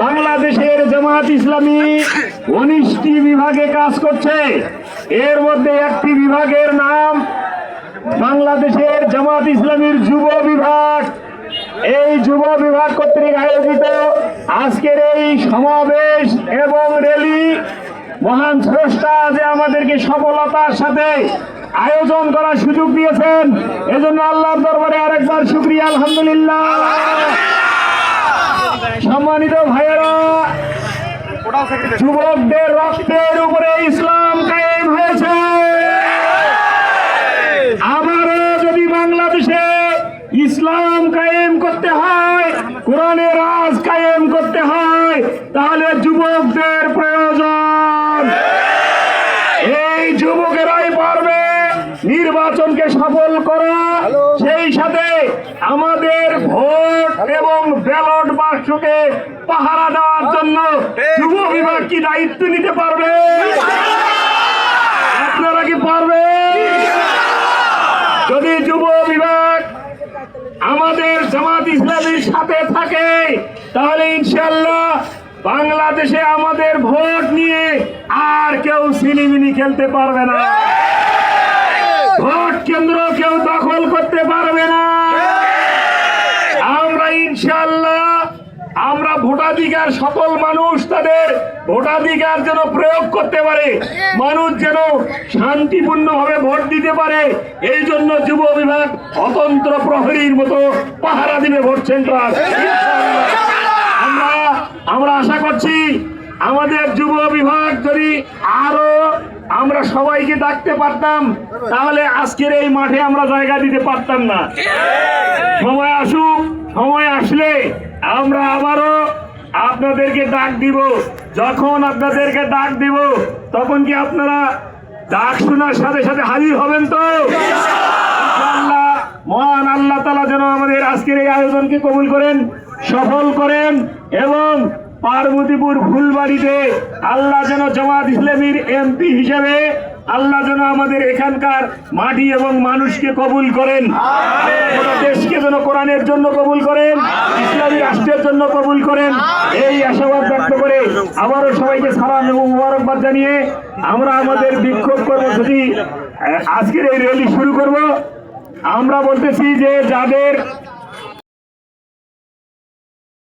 বাংলাদেশের জামাত ইসলামী 19টি বিভাগে কাজ করছে। এর মধ্যে একটি বিভাগের নাম বাংলাদেশের জামাত ইসলামীর যুব বিভাগ। এই যুব বিভাগ কর্তৃক আয়োজিত আজকের এই সমাবেশ এবং র্যালি মহান স্রষ্টা যে আমাদেরকে সফলতার সাথে আয়োজন করার সুযোগ দিয়েছেন, এজন্য আল্লাহর দরবারে আরেকবার শুকরিয়া, আলহামদুলিল্লাহ। সম্মানিত ভাইয়েরা, যুবকদের রক্তের উপরে ইসলাম কায়েম হয়েছে। আবারও যদি বাংলাদেশে ইসলাম কায়েম করতে হয়, কোরআনের রাজ কায়েম করতে হয়, তাহলে যুবকদের প্রয়োজন। এই যুবকেরাই পারবে নির্বাচনকে সফল করা, সেই সাথে আমাদের ভোট এবং ব্যালট বাক্সকে পাহারা দেওয়ার জন্য যুব বিভাগ কি দায়িত্ব নিতে পারবে? আপনারা কি পারবে? যদি যুব বিভাগ আমাদের জামাত ইসলামীর সাথে থাকে, তাহলে ইনশাআল্লাহ বাংলাদেশে আমাদের ভোট নিয়ে আর কেউ সিলিমিনি খেলতে পারবে না, ভোট কেন্দ্র কেউ দখল করতে পারবে না। আমরা ইনশাআল্লাহ আমরা ভোটাধিকার, সকল মানুষ তাদের ভোটাধিকার যেন প্রয়োগ করতে পারে, মানুষ যেন শান্তিপূর্ণভাবে ভোট দিতে পারে, এই জন্য যুব বিভাগ অতন্ত্র প্রহরীর মতো পাহারা দিবে ভোট সেন্টার। আমরা আশা করছি আমাদের যুব বিভাগ যদি আরো আমরা সবাইকে ডাকতে পারতাম, তাহলে আজকের এই মাঠে আমরা জায়গা দিতে পারতাম না। সময় আসুক, সময় আসলে আমরা আবারও আপনাদেরকে ডাক দিব। যখন আপনাদেরকে ডাক দিব, তখন কি আপনারা ডাক শোনার সাথে সাথে হাজির হবেন তো? ইনশাআল্লাহ মহান আল্লাহ তাআলা যেন আমাদের আজকের এই আয়োজনকে কবুল করেন, সফল করেন, এবং পার্বতীপুর ফুলবাড়িতে আল্লাহ যেন জামাত ইসলামীর এমপি হিসেবে আল্লাহ যেন আমাদের এখানকার মাটি এবং মানুষকে কবুল করেন, দেশকে যেন কোরআনের জন্য কবুল করেন, ইসলামী রাষ্ট্রের জন্য কবুল করেন, এই আশাবাদ ব্যক্ত করে আবারও সবাইকে সালাম এবং মুবারকবাদ জানিয়ে আমরা আমাদের বিক্ষোভ কর্মসূচি আজকের এই র্যালি শুরু করব। আমরা বলতেছি যে যাদের